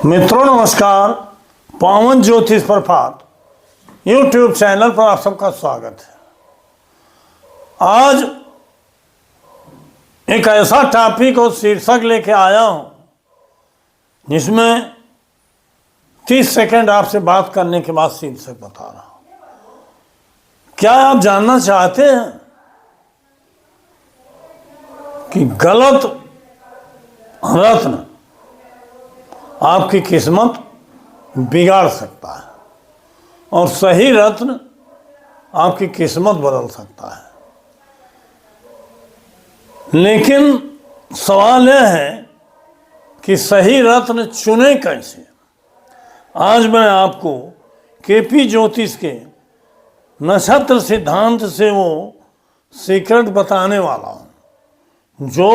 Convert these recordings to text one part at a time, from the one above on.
मित्रों नमस्कार। पावन ज्योतिष प्रभात यूट्यूब चैनल पर आप सबका स्वागत है। आज एक ऐसा टॉपिक और शीर्षक लेके आया हूं जिसमें 30 सेकंड आपसे बात करने के बाद शीर्षक बता रहा हूं। क्या आप जानना चाहते हैं कि गलत रत्न आपकी किस्मत बिगाड़ सकता है और सही रत्न आपकी किस्मत बदल सकता है? लेकिन सवाल यह है कि सही रत्न चुने कैसे। आज मैं आपको केपी ज्योतिष के नक्षत्र सिद्धांत से वो सीक्रेट बताने वाला हूं जो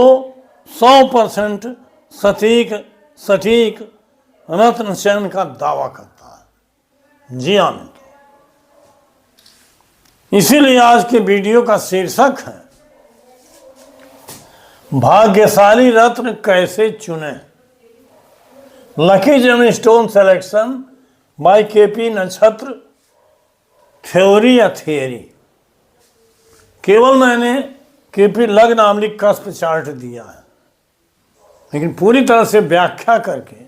100% सटीक रत्न चयन का दावा करता है। जी हाँ मित्रों, इसीलिए आज के वीडियो का शीर्षक है भाग्यशाली रत्न कैसे चुने। Lucky gem stone selection by KP नक्षत्र थ्योरी या थियरी। केवल मैंने केपी लग्न नामलिक कस्प चार्ट दिया है, लेकिन पूरी तरह से व्याख्या करके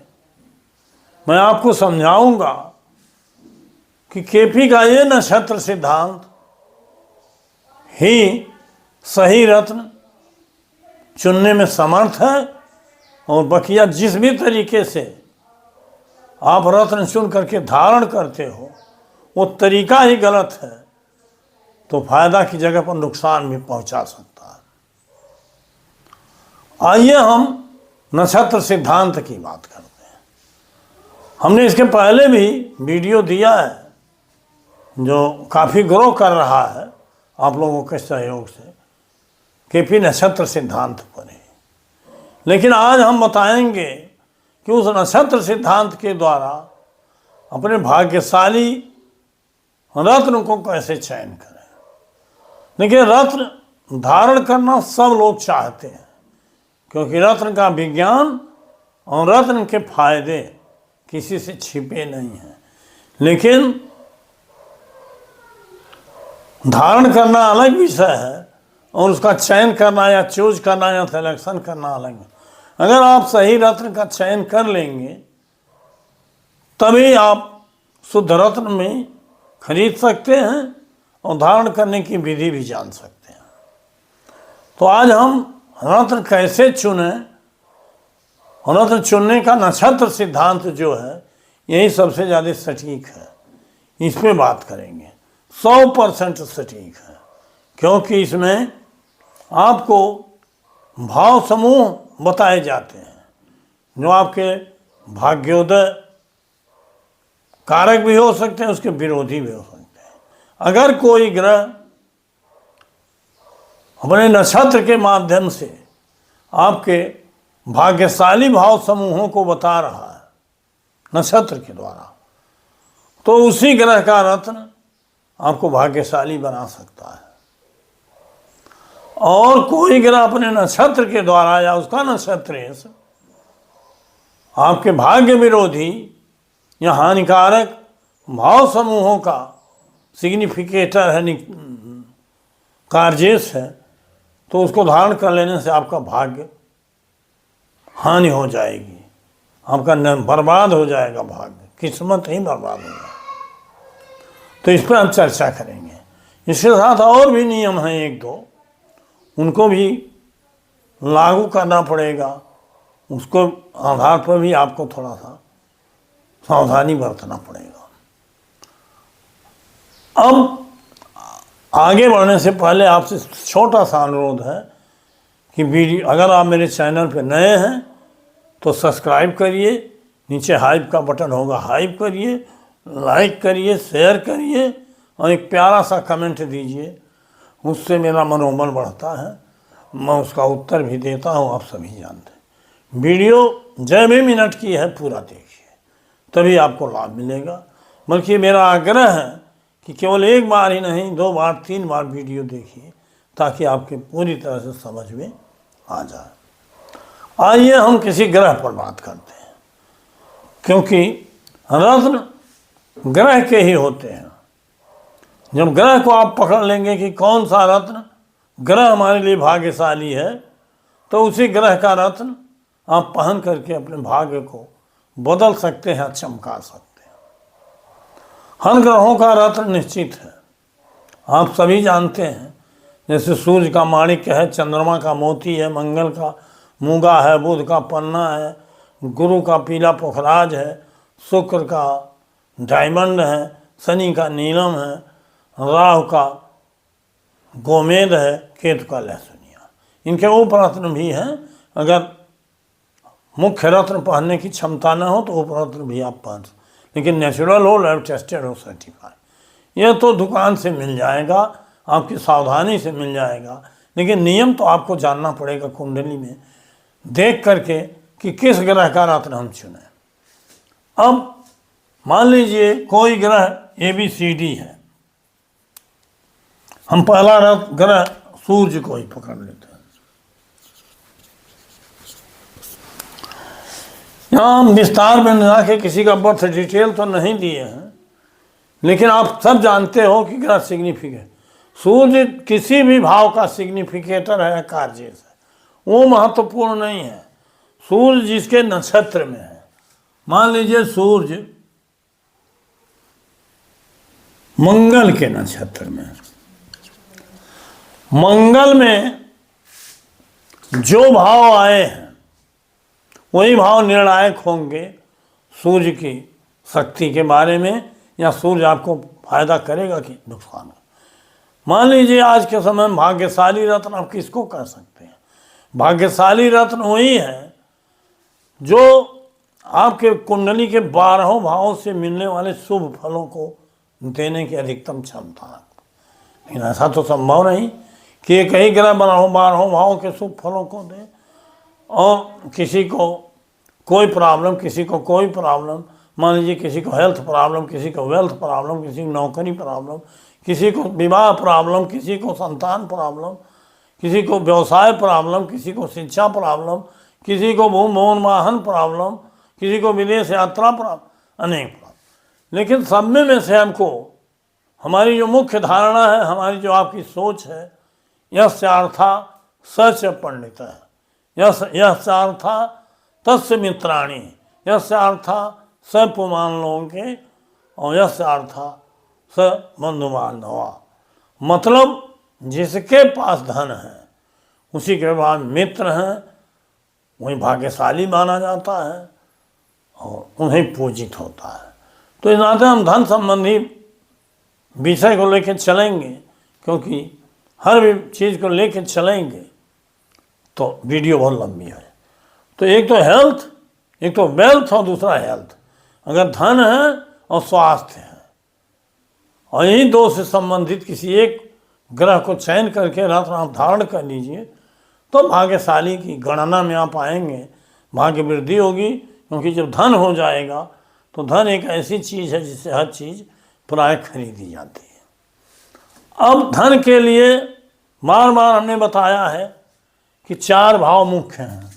मैं आपको समझाऊंगा कि केपी का ये नक्षत्र सिद्धांत ही सही रत्न चुनने में समर्थ है और बकिया जिस भी तरीके से आप रत्न चुन करके धारण करते हो वो तरीका ही गलत है, तो फायदा की जगह पर नुकसान भी पहुंचा सकता है। आइए हम नक्षत्र सिद्धांत की बात करते हैं। हमने इसके पहले भी वीडियो दिया है जो काफ़ी ग्रो कर रहा है आप लोगों के सहयोग से, केपी नक्षत्र सिद्धांत पर ही। लेकिन आज हम बताएंगे कि उस नक्षत्र सिद्धांत के द्वारा अपने भाग्यशाली रत्न को कैसे चयन करें। देखिए, रत्न धारण करना सब लोग चाहते हैं क्योंकि रत्न का विज्ञान और रत्न के फायदे किसी से छिपे नहीं हैं। लेकिन धारण करना अलग विषय है और उसका चयन करना या चूज करना या सिलेक्शन करना अलग है। अगर आप सही रत्न का चयन कर लेंगे तभी आप शुद्ध रत्न में खरीद सकते हैं और धारण करने की विधि भी जान सकते हैं। तो आज हम रत्न कैसे चुने, रत्न चुनने का नक्षत्र सिद्धांत जो है यही सबसे ज़्यादा सटीक है, इस पे बात करेंगे। 100% सटीक है क्योंकि इसमें आपको भाव समूह बताए जाते हैं जो आपके भाग्योदय कारक भी हो सकते हैं, उसके विरोधी भी हो सकते हैं। अगर कोई ग्रह अपने नक्षत्र के माध्यम से आपके भाग्यशाली भाव समूहों को बता रहा है नक्षत्र के द्वारा, तो उसी ग्रह का रत्न आपको भाग्यशाली बना सकता है। और कोई ग्रह अपने नक्षत्र के द्वारा या उसका नक्षत्र आपके भाग्य विरोधी या हानिकारक भाव समूहों का सिग्निफिकेटर है, कार्जेश है, तो उसको धारण कर लेने से आपका भाग्य हानि हो जाएगी, आपका बर्बाद हो जाएगा, भाग्य किस्मत ही बर्बाद हो जाएगी। तो इस पर हम चर्चा करेंगे। इसके साथ और भी नियम हैं एक दो, उनको भी लागू करना पड़ेगा। उसको आधार पर भी आपको थोड़ा सा सावधानी बरतना पड़ेगा। अब आगे बढ़ने से पहले आपसे छोटा सा अनुरोध है कि वीडियो अगर आप मेरे चैनल पर नए हैं तो सब्सक्राइब करिए, नीचे हाइप का बटन होगा, हाइप करिए, लाइक करिए, शेयर करिए और एक प्यारा सा कमेंट दीजिए। उससे मेरा मनोबल बढ़ता है, मैं उसका उत्तर भी देता हूँ, आप सभी जानते हैं। वीडियो जय भी मिनट की है, पूरा देखिए तभी आपको लाभ मिलेगा। बल्कि मेरा आग्रह है कि केवल एक बार ही नहीं, 2 बार 3 बार वीडियो देखिए ताकि आपके पूरी तरह से समझ में आ जाए। आइए हम किसी ग्रह पर बात करते हैं। क्योंकि रत्न ग्रह के ही होते हैं। जब ग्रह को आप पकड़ लेंगे कि कौन सा रत्न ग्रह हमारे लिए भाग्यशाली है, तो उसी ग्रह का रत्न आप पहन करके अपने भाग्य को बदल सकते हैं, चमका सकते हैं। हर ग्रहों का रत्न निश्चित है, आप सभी जानते हैं। जैसे सूर्य का माणिक्य है, चंद्रमा का मोती है, मंगल का मूंगा है, बुध का पन्ना है, गुरु का पीला पुखराज है, शुक्र का डायमंड है, शनि का नीलम है, राहु का गोमेद है, केतु का लहसुनिया। इनके उप रत्न भी हैं। अगर मुख्य रत्न पहनने की क्षमता न हो तो उप रत्न भी आप पहन, लेकिन नेचुरल हो, लैब टेस्टेड हो, सर्टिफाइड। यह तो दुकान से मिल जाएगा, आपकी सावधानी से मिल जाएगा, लेकिन नियम तो आपको जानना पड़ेगा कुंडली में देख करके कि किस ग्रह का रत्न हम चुने। अब मान लीजिए कोई ग्रह ABCD है, हम पहला ग्रह सूर्य को ही पकड़ लेते हैं। यहाँ हम विस्तार में जाके किसी का बर्थ डिटेल तो नहीं दिए हैं, लेकिन आप सब जानते हो कि ग्रह सिग्निफिकेट, सूर्य किसी भी भाव का सिग्निफिकेटर है, कार्य है, वो महत्वपूर्ण नहीं है। सूर्य जिसके नक्षत्र में है, मान लीजिए सूर्य मंगल के नक्षत्र में है, मंगल में जो भाव आए हैं वही भाव निर्णायक होंगे सूर्य की शक्ति के बारे में, या सूर्य आपको फायदा करेगा कि नुकसान। मान लीजिए आज के समय में भाग्यशाली रत्न आप किसको कह सकते हैं? भाग्यशाली रत्न वही है जो आपके कुंडली के 12 भावों से मिलने वाले शुभ फलों को देने की अधिकतम क्षमता है। लेकिन ऐसा तो संभव नहीं कि एक ही ग्रह 12 भावों के शुभ फलों को दे और किसी को कोई प्रॉब्लम, किसी को कोई प्रॉब्लम। मान लीजिए किसी को हेल्थ प्रॉब्लम, किसी को वेल्थ प्रॉब्लम, किसी को नौकरी प्रॉब्लम, किसी को विवाह प्रॉब्लम, किसी को संतान प्रॉब्लम, किसी को व्यवसाय प्रॉब्लम, किसी को शिक्षा प्रॉब्लम, किसी को भूमि भवन वाहन प्रॉब्लम, किसी को विदेश यात्रा प्रॉब्लम, अनेक प्रॉब्लम। लेकिन सब में से हमको हमारी जो मुख्य धारणा है, हमारी जो आपकी सोच है, यस्यार्था सच पंडित है, यस्यार्था तस्य मित्राणी, यस्यार्था स पुमान लोगों के, और यस्यार्था स बंधु बांधवा। मतलब जिसके पास धन है उसी के बाद मित्र हैं, वही भाग्यशाली माना जाता है और उन्हें पूजित होता है। तो इस नाते हम धन संबंधी विषय को लेकर चलेंगे, क्योंकि हर भी चीज़ को लेकर चलेंगे तो वीडियो बहुत लंबी है। तो एक तो हेल्थ, एक तो वेल्थ और दूसरा हेल्थ। अगर धन है और स्वास्थ्य है, और यही दो से संबंधित किसी एक ग्रह को चयन करके रत्न आप धारण कर लीजिए, तो भाग्यशाली की गणना में आप आएंगे, भाग्य वृद्धि होगी। क्योंकि जब धन हो जाएगा तो धन एक ऐसी चीज़ है जिससे हर चीज़ प्राय खरीदी जाती है। अब धन के लिए बार बार हमने बताया है कि 4 भाव मुख्य हैं,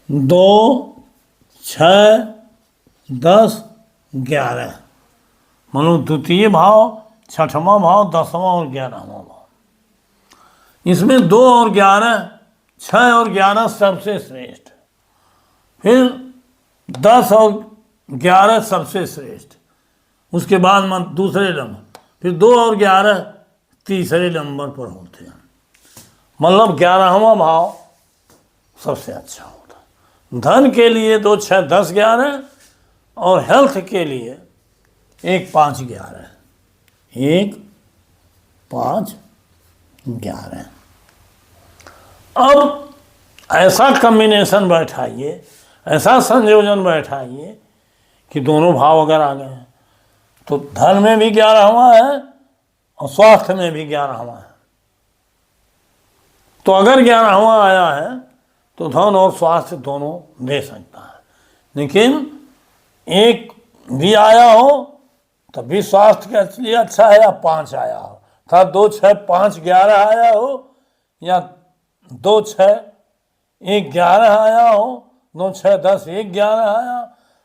2, 6, 10, 11। मतलब द्वितीय भाव, 6वां भाव, 10वां और 11वां भाव। इसमें 2 और 11, 6 और 11 सबसे श्रेष्ठ, फिर 10 और 11 सबसे श्रेष्ठ, उसके बाद दूसरे नंबर, फिर 2 और 11 तीसरे नंबर पर होते हैं। मतलब 11वां भाव सबसे अच्छा होता है। धन के लिए 2, 6, 10, 11 और हेल्थ के लिए 1, 5, 11, 1, 5, 11। अब ऐसा कम्बिनेशन बैठाइए, ऐसा संयोजन बैठाइए कि दोनों भाव अगर आ गए हैं तो धन में भी 11वां है और स्वास्थ्य में भी 11वां है। तो अगर 11वां आया है तो धन और स्वास्थ्य दोनों दे सकता है। लेकिन एक भी आया हो तब भी स्वास्थ्य के लिए अच्छा है, या 5 आया हो, था 2, 6, 5, 11 आया हो, या 2, 6, 1, 11 आया हो, 2, 6, 10, 1, 11 आया,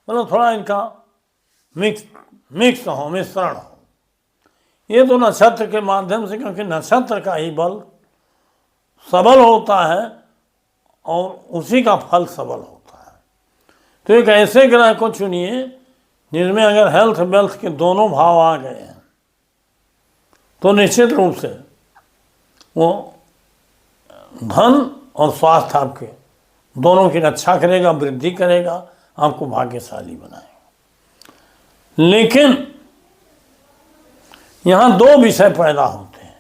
मतलब थोड़ा इनका मिक्स हो, मिश्रण हो। ये तो नक्षत्र के माध्यम से, क्योंकि नक्षत्र का ही बल सबल होता है और उसी का फल सबल होता है। तो एक ऐसे ग्रह को चुनिए जिसमें अगर हेल्थ वेल्थ के दोनों भाव आ गए हैं तो निश्चित रूप से वो धन और स्वास्थ्य आपके दोनों की रक्षा करेगा, वृद्धि करेगा, आपको भाग्यशाली बनाएगा। लेकिन यहाँ दो विषय पैदा होते हैं।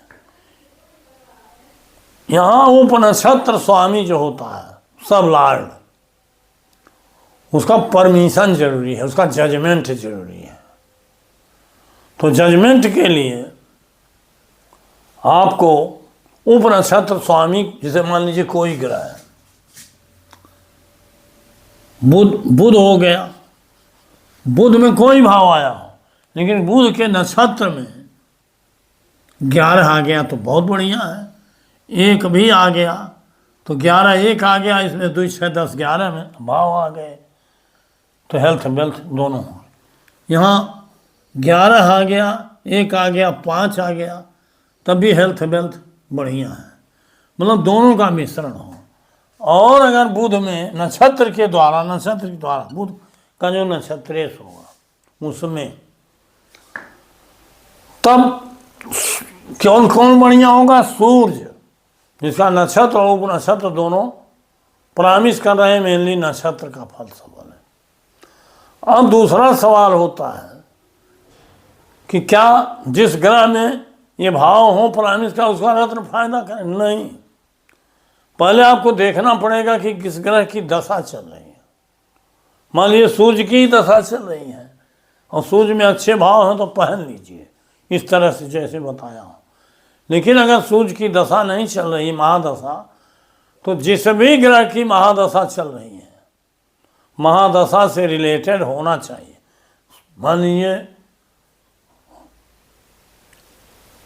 यहाँ उपनक्षत्र स्वामी जो होता है सब लॉर्ड, उसका परमिशन जरूरी है, उसका जजमेंट जरूरी है। तो जजमेंट के लिए आपको उपनक्षत्र स्वामी, जैसे मान लीजिए कोई ग्रह है, बुध हो गया, बुध में कोई भाव आया हो, लेकिन बुध के नक्षत्र में 11 आ गया तो बहुत बढ़िया है, 1 भी आ गया तो 11 1 आ गया, इसमें 2 6 10 11 में भाव आ गए तो हेल्थ वेल्थ दोनों हो। यहाँ 11 आ गया, 1 आ गया, 5 आ गया, तब भी हेल्थ वेल्थ बढ़िया है, मतलब दोनों का मिश्रण हो। और अगर बुध में नक्षत्र के द्वारा बुध का जो नक्षत्रेश होगा उसमें, तब कौन बढ़िया होगा? सूर्य, जिसका नक्षत्र और उपनक्षत्र दोनों प्रॉमिस कर रहे हैं मेनली नक्षत्र का फल सबल है। अब दूसरा सवाल होता है कि क्या जिस ग्रह में ये भाव हो प्रॉमिस का, उसका रत्न फायदा करे? नहीं, पहले आपको देखना पड़ेगा कि किस ग्रह की दशा चल रही है। मान लीजिए सूर्य की दशा चल रही है और सूर्य में अच्छे भाव हैं तो पहन लीजिए, इस तरह से जैसे बताया हूँ। लेकिन अगर सूर्य की दशा नहीं चल रही, महादशा, तो जिस भी ग्रह की महादशा चल रही है, महादशा से रिलेटेड होना चाहिए। मान लीजिए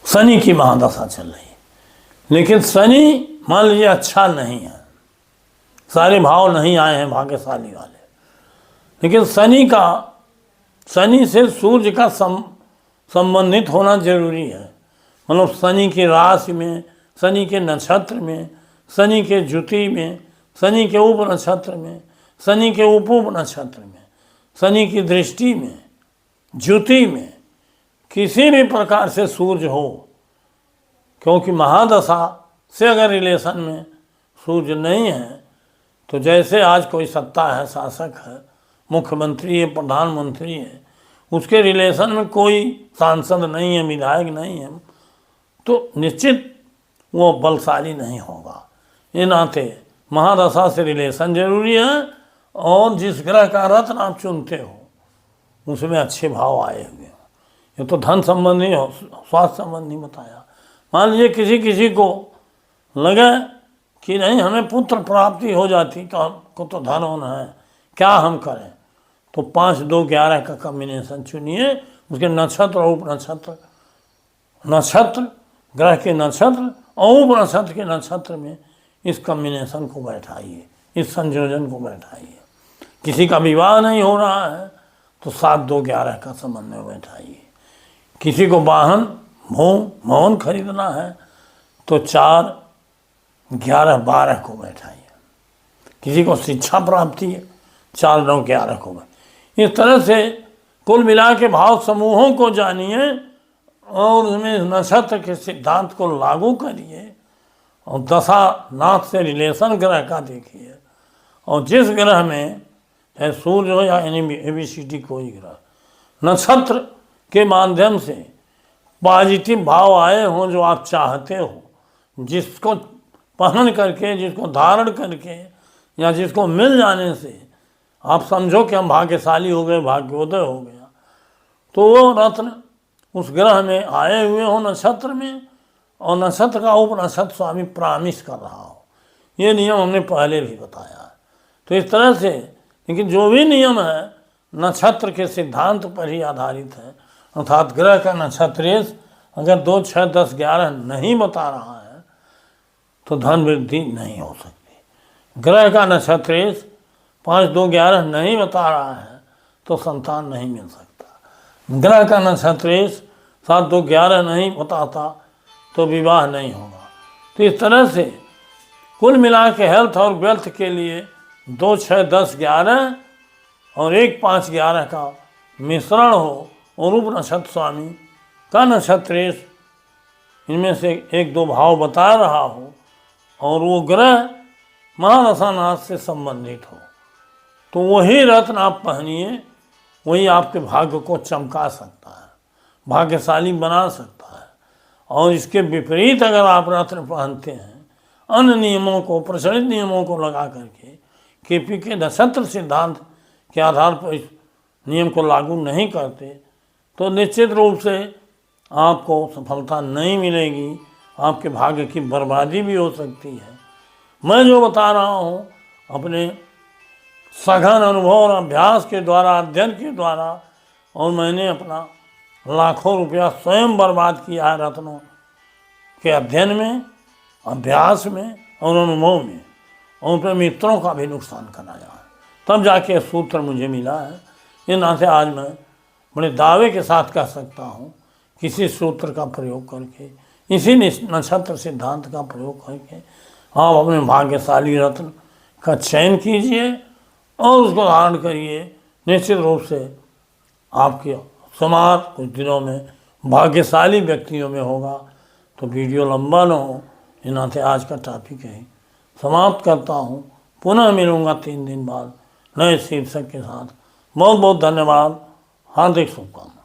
शनि की महादशा चल रही है, लेकिन शनि मान लीजिए अच्छा नहीं है, सारे भाव नहीं आए हैं भाग्यशाली वाले, लेकिन शनि से सूर्य का संबंधित होना जरूरी है। मतलब शनि की राशि में, शनि के नक्षत्र में, शनि के ज्योति में, शनि के उप नक्षत्र में, शनि के उप नक्षत्र में, शनि की दृष्टि में, ज्योति में किसी भी प्रकार से सूर्य हो, क्योंकि महादशा से अगर रिलेशन में सूर्य नहीं है तो जैसे आज कोई सत्ता है, शासक है, मुख्यमंत्री है, प्रधानमंत्री है, उसके रिलेशन में कोई सांसद नहीं है, विधायक नहीं है, तो निश्चित वो बलशाली नहीं होगा। ये नाते महादशा से रिलेशन जरूरी है, और जिस ग्रह का रत्न आप चुनते हो उसमें अच्छे भाव आए हुए। ये तो धन संबंधी हो, स्वास्थ्य संबंधी बताया। मान लीजिए किसी को लगे कि नहीं हमें पुत्र प्राप्ति हो जाती, को तो धन होना है, क्या हम करें? तो 5 2 11 का कॉम्बिनेशन चुनिए, उसके नक्षत्र और उपनक्षत्र, नक्षत्र ग्रह के नक्षत्र और उपनक्षत्र के नक्षत्र में इस कॉम्बिनेशन को बैठाइए, इस संयोजन को बैठाइए। किसी का विवाह नहीं हो रहा है तो 7 2 11 का समन्वय बैठाइए। किसी को वाहन भवन खरीदना है तो 4 11 12 को बैठाइए। किसी को शिक्षा प्राप्ति है 4 9 11 को बैठाइए। इस तरह से कुल मिला के भाव समूहों को जानिए और उसमें नक्षत्र के सिद्धांत को लागू करिए और दशा नाथ से रिलेशन ग्रह का देखिए, और जिस ग्रह में चाहे सूर्य हो या ABCD कोई ग्रह, नक्षत्र के माध्यम से पॉजिटिव भाव आए हों जो आप चाहते हो, जिसको पहन करके, जिसको धारण करके या जिसको मिल जाने से आप समझो कि हम भाग्यशाली हो गए, भाग्योदय हो गया, तो वो रत्न उस ग्रह में आए हुए हो नक्षत्र में, और नक्षत्र का उप नक्षत्र स्वामी प्रामिस कर रहा हो। ये नियम हमने पहले भी बताया है। तो इस तरह से, लेकिन जो भी नियम है नक्षत्र के सिद्धांत पर ही आधारित है, अर्थात ग्रह का नक्षत्रेश अगर 2 6 10 11 नहीं बता रहा है तो धन वृद्धि नहीं हो सकती। ग्रह का नक्षत्रेश 5 2 11 नहीं बता रहा है तो संतान नहीं मिल सकता। ग्रह का नक्षत्र 7, 2, 11 नहीं बताता तो विवाह नहीं होगा। तो इस तरह से कुल मिला के हेल्थ और वेल्थ के लिए 2, 6, 10, 11 और 1, 5, 11 का मिश्रण हो और रूप नक्षत्र स्वामी का नक्षत्र इनमें से 1, 2 भाव बता रहा हो और वो ग्रह महादशानाथ से संबंधित हो, तो वही रत्न आप पहनिए, वही आपके भाग्य को चमका सकता है, भाग्यशाली बना सकता है। और इसके विपरीत अगर आप रत्न पहनते हैं अन्य नियमों को, प्रचलित नियमों को लगा करके, केपी के नक्षत्र सिद्धांत के आधार पर इस नियम को लागू नहीं करते, तो निश्चित रूप से आपको सफलता नहीं मिलेगी, आपके भाग्य की बर्बादी भी हो सकती है। मैं जो बता रहा हूँ अपने सघन अनुभव और अभ्यास के द्वारा, अध्ययन के द्वारा, और मैंने अपना लाखों रुपया स्वयं बर्बाद किया है रत्नों के अध्ययन में, अभ्यास में और अनुभव में, और अपने मित्रों का भी नुकसान कराया है, तब जाके सूत्र मुझे मिला है। ये नाते आज मैं बड़े दावे के साथ कह सकता हूँ, किसी सूत्र का प्रयोग करके, इसी नक्षत्र सिद्धांत का प्रयोग करके आप अपने भाग्यशाली रत्न का चयन कीजिए और उसको धारण करिए। निश्चित रूप से आपके समाज कुछ दिनों में भाग्यशाली व्यक्तियों में होगा। तो वीडियो लंबा न हो, इन नाते आज का टॉपिक है समाप्त करता हूँ। पुनः मिलूँगा 3 दिन बाद नए शीर्षक के साथ। बहुत बहुत धन्यवाद, हार्दिक शुभकामनाएं।